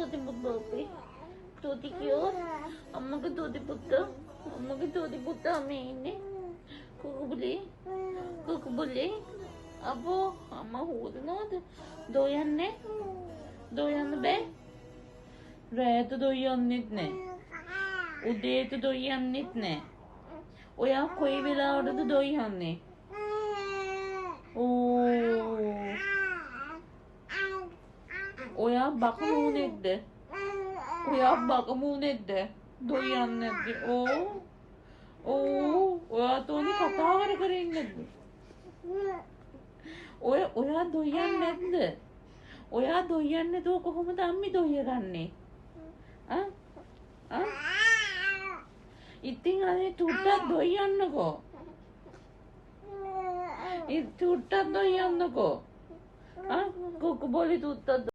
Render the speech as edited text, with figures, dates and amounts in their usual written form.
තෝති පුතේ. තෝති කියෝ. අම්මගේ තෝති පුතා. අම්මගේ තෝති පුතා මේ ඉන්නේ. කුකුබුලේ. අපෝ අම්මා හොදනවද? දොයන්නේ? දොයන්න බෑ. රෑට දොයන්නෙත් නෑ. උදේට දොයන්නෙත් නෑ. ඔයා කොයි වෙලාවටද දොයන්නේ? ඔයා බකමූනෙක්ද? ඔයා බකමූනෙක්ද? දොයන්නේ නැද්ද? ඔයා තෝනි කතා කර ඉන්නද? ඔයා දොයන්නේ නැද්ද? ඔයා දොයන්නේ නැතුව කොහොමද අම්මි දොයගන්නේ? ඉතින් අනේ තුට්ටක් දොයන්නකෝ. චුට්ටක් දොයන්නකෝ. කුකුබොලි තුට්ටක්